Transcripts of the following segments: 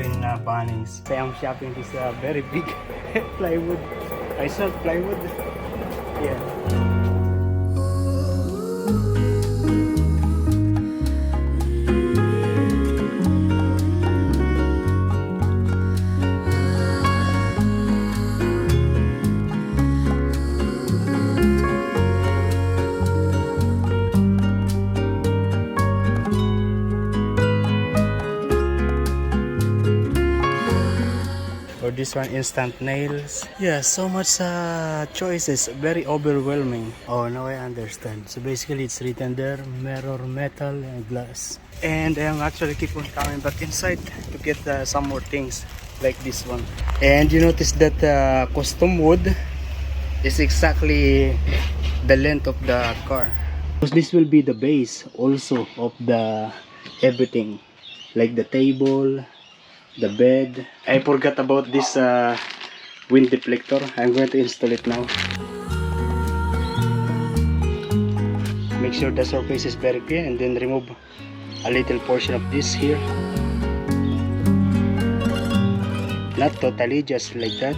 here in Bunnings. I am shopping this very big plywood. I saw plywood. Yeah. Or this one, instant nails. Yeah, so much choices, very overwhelming. Oh, now I understand. So basically it's written there, mirror, metal and glass. And I am actually keep on coming back inside to get some more things like this one. And you notice that custom wood is exactly the length of the car. Because this will be the base also of the everything, like the table, the bed. I forgot about this wind deflector. I'm going to install it now. Make sure the surface is very clean and then remove a little portion of this here. Not totally, just like that.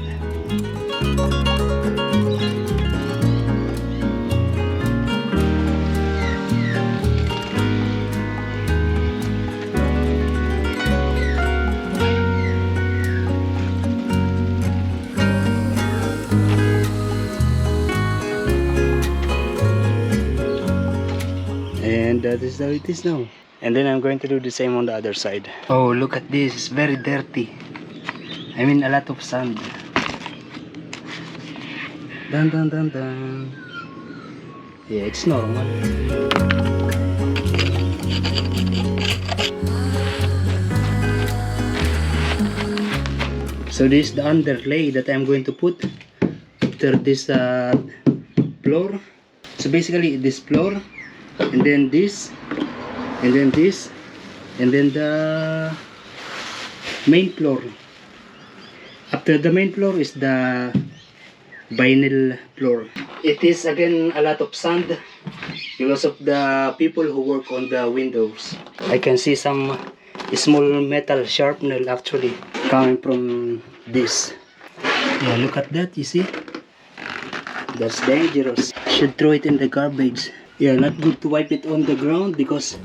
And that is how it is now. And then I'm going to do the same on the other side. Oh, look at this. It's very dirty. I mean, a lot of sand. Dun dun dun dun. Yeah, it's normal. So this is the underlay that I'm going to put after this floor. So basically this floor, and then this, and then this, and then the main floor. After the main floor is the vinyl floor. It is again a lot of sand because of the people who work on the windows. I can see some small metal sharpener actually coming from this. Yeah, look at that, you see? That's dangerous. Should throw it in the garbage. Yeah, not good to wipe it on the ground because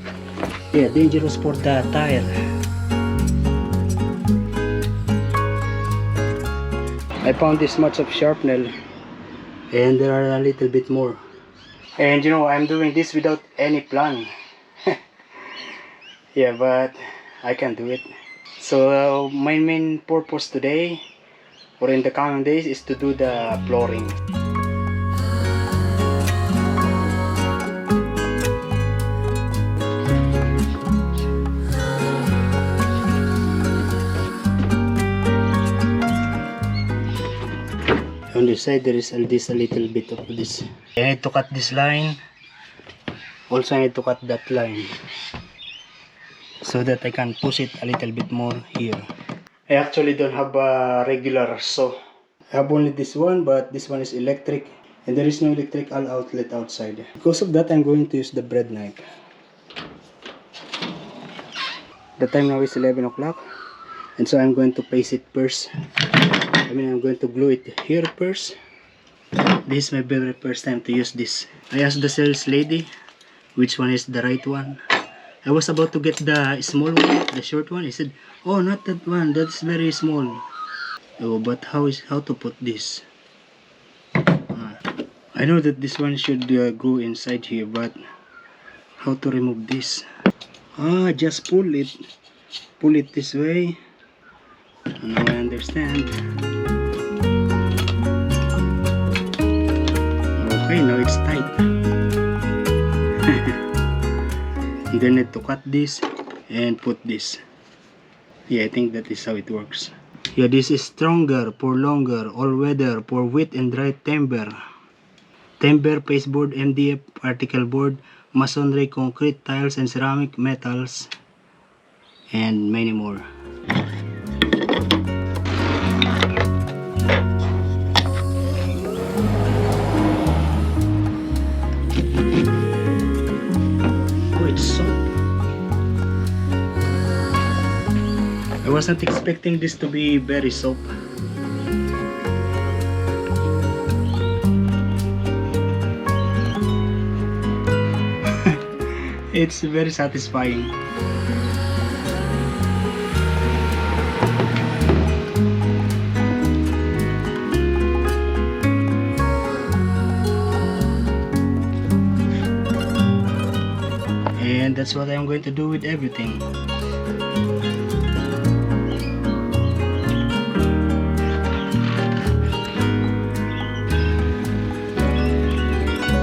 yeah, dangerous for the tire. I found this much of sharpener and there are a little bit more. And you know, I'm doing this without any plan. Yeah, but I can do it. So my main purpose today or in the coming days is to do the flooring. On this side there is this a little bit of this. I need to cut this line. Also I need to cut that line so that I can push it a little bit more here. I actually don't have a regular saw. I have only this one, but this one is electric and there is no electrical outlet outside. Because of that I'm going to use the bread knife. The time now is 11 o'clock and so I'm going to place it first. I'm going to glue it here first. This is my very first time to use this. I asked the sales lady which one is the right one. I was about to get the small one, the short one. He said, oh, not that one, that's very small. Oh, but how to put this? I know that this one should go inside here, but how to remove this? Just pull it this way. Now I understand. Okay, now it's tight. You then need to cut this and put this. Yeah, I think that is how it works. Yeah, this is stronger for longer, all weather for wet and dry timber. Timber, pasteboard, MDF, particle board, masonry, concrete, tiles and ceramic metals, and many more. I wasn't expecting this to be very soft. It's very satisfying. And that's what I'm going to do with everything.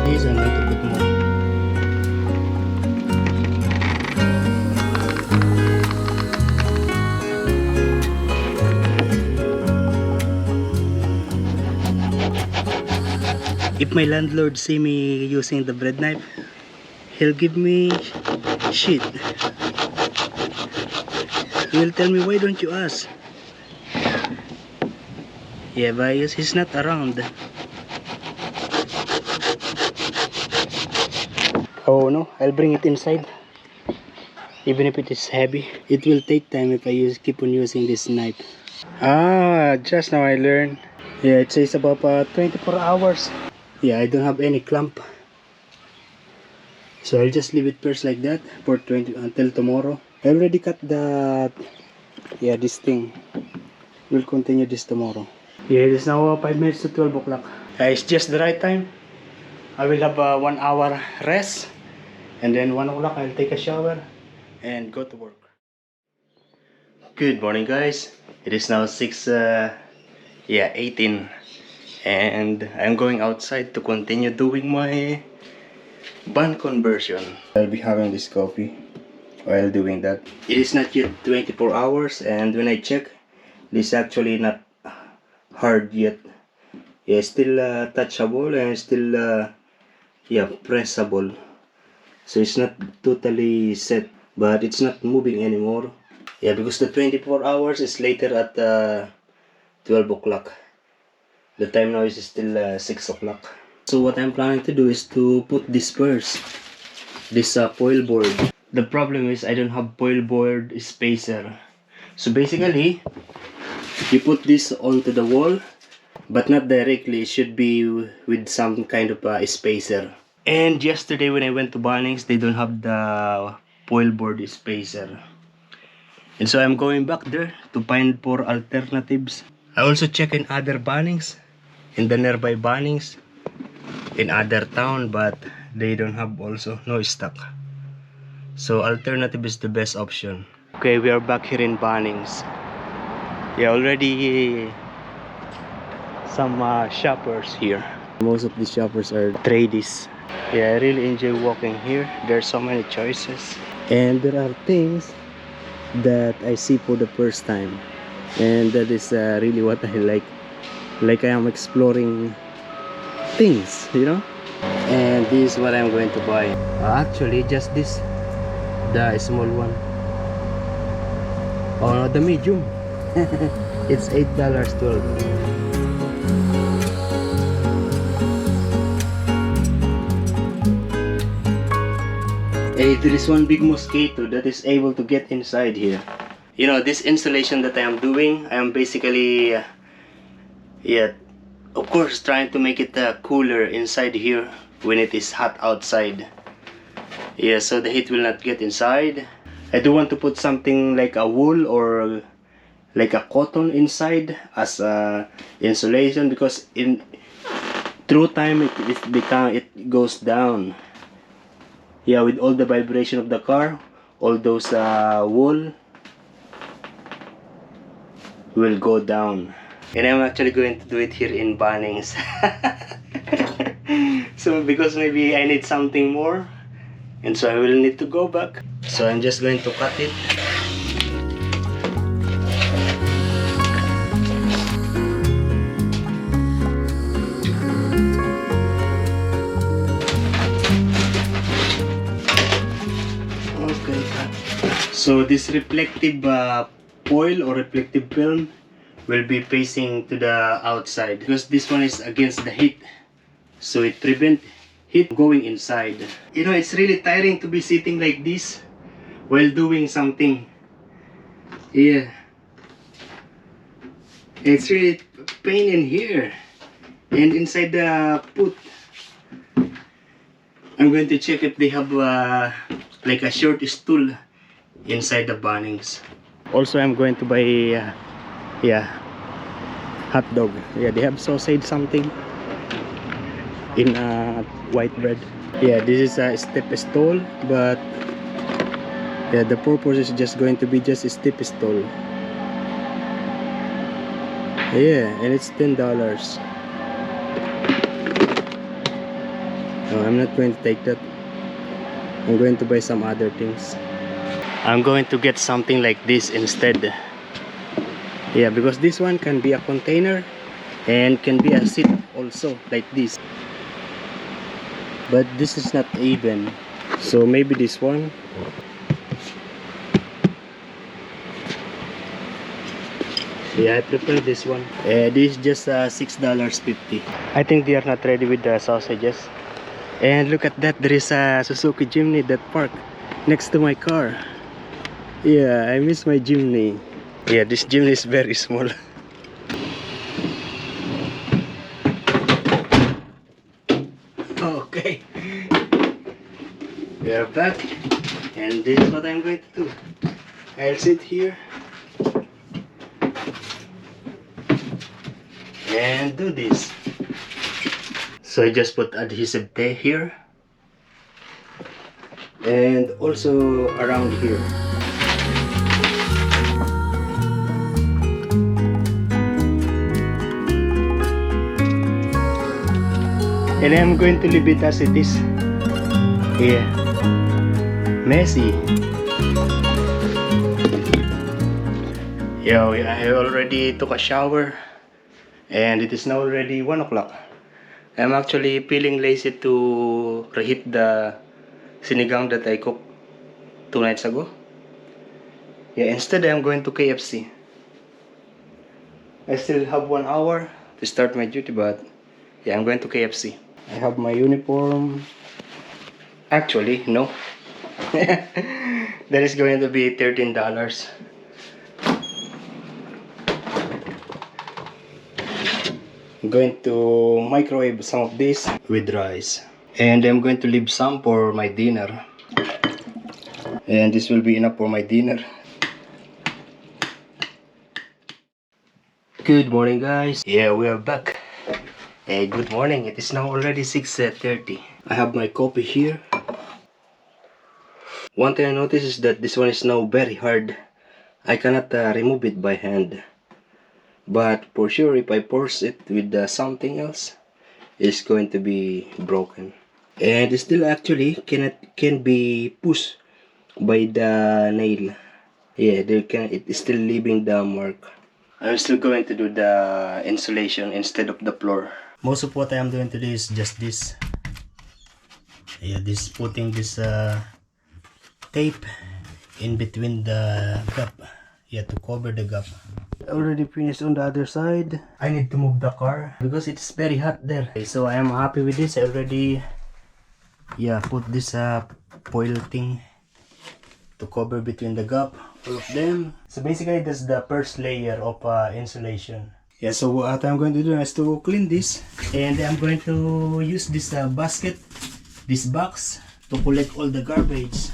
These I'm going to put more. If my landlord see me using the bread knife, he'll give me shit. He'll tell me, why don't you ask? Yeah, but he's not around. Oh no, I'll bring it inside. Even if it is heavy, it will take time if I keep on using this knife. Ah, just now I learned. Yeah, it says about 24 hours. Yeah, I don't have any clump. So I'll just leave it first like that for 20 until tomorrow. I already cut the this thing. We'll continue this tomorrow. Yeah, it is now 5 minutes to 12 o'clock. It's just the right time. I will have a 1 hour rest, and then 1 o'clock I'll take a shower and go to work. Good morning, guys. It is now 6:18, and I'm going outside to continue doing my bun conversion. I'll be having this coffee while doing that. It is not yet 24 hours, and when I check, this is actually not hard yet. Yeah, still touchable and still pressable. So it's not totally set, but it's not moving anymore. Yeah, because the 24 hours is later at 12 o'clock. The time now is still 6 o'clock. So what I'm planning to do is to put this first. This foil board. The problem is I don't have foil board spacer. So basically, you put this onto the wall, but not directly. It should be with some kind of spacer. And yesterday when I went to Bunnings, they don't have the foil board spacer. And so I'm going back there to find for alternatives. I also check in other Bunnings, in the nearby Bunnings, in other town, but they don't have also, no stock. So alternative is the best option. Okay, we are back here in Bunnings. Yeah, already some shoppers here. Most of the shoppers are tradies. Yeah, I really enjoy walking here. There are so many choices, and there are things that I see for the first time, and that is really what I like. Like I am exploring things, you know. And this is what I'm going to buy. Actually, just this, the small one. Oh no, the medium. It's $8.12. Hey, there is one big mosquito that is able to get inside here. You know, this installation that I am doing, I am basically, of course, trying to make it cooler inside here when it is hot outside. Yeah, so the heat will not get inside. I do want to put something like a wool or like a cotton inside as insulation, because through time it goes down. Yeah, with all the vibration of the car, all those wool will go down. And I'm actually going to do it here in Bunnings. So because maybe I need something more, and so I will need to go back. So I'm just going to cut it. Okay, cut. So this reflective foil or reflective film will be facing to the outside, because this one is against the heat, so it prevents heat going inside. You know, it's really tiring to be sitting like this while doing something. Yeah, It's really pain in here. And inside the put, I'm going to check if they have like a short stool inside the bunnings. Also, I'm going to buy yeah, hot dog. Yeah, they have sausage something in white bread. Yeah, this is a step stool, but yeah, the purpose is just going to be just a step stool. Yeah, and it's $10. No, I'm not going to take that. I'm going to buy some other things. I'm going to get something like this instead. Yeah, because this one can be a container and can be a seat also, like this. But this is not even. So maybe this one. Yeah, I prefer this one. This is just $6.50. I think they are not ready with the sausages. And look at that, there is a Suzuki Jimny that parked next to my car. Yeah, I miss my Jimny. Yeah, this Jimny is very small. Okay, we are back, and this is what I'm going to do. I'll sit here and do this. So I just put adhesive tape here and also around here. And I'm going to leave it as it is. Yeah, messy. Yeah, I already took a shower and it is now already 1 o'clock. I'm actually feeling lazy to reheat the sinigang that I cooked 2 nights ago. Yeah, instead I'm going to KFC. I still have 1 hour to start my duty, but yeah, I'm going to KFC. I have my uniform. Actually, no. That is going to be $13. I'm going to microwave some of this with rice. And I'm going to leave some for my dinner. And this will be enough for my dinner. Good morning, guys. Yeah, we are back. Hey, good morning. It is now already 6:30. I have my coffee here. One thing I noticed is that this one is now very hard. I cannot remove it by hand. But for sure, if I force it with something else, it's going to be broken. And it still actually can be pushed by the nail. Yeah, it is still leaving the mark. I'm still going to do the insulation instead of the floor. Most of what I am going to do is just this. Yeah, putting this tape in between the gap. Yeah, to cover the gap. Already finished on the other side. I need to move the car because it's very hot there. Okay, so I am happy with this. I already put this foil thing to cover between the gap, all of them. So basically that's the first layer of insulation. Yeah, so what I'm going to do is to clean this, and I'm going to use this basket, this box, to collect all the garbage.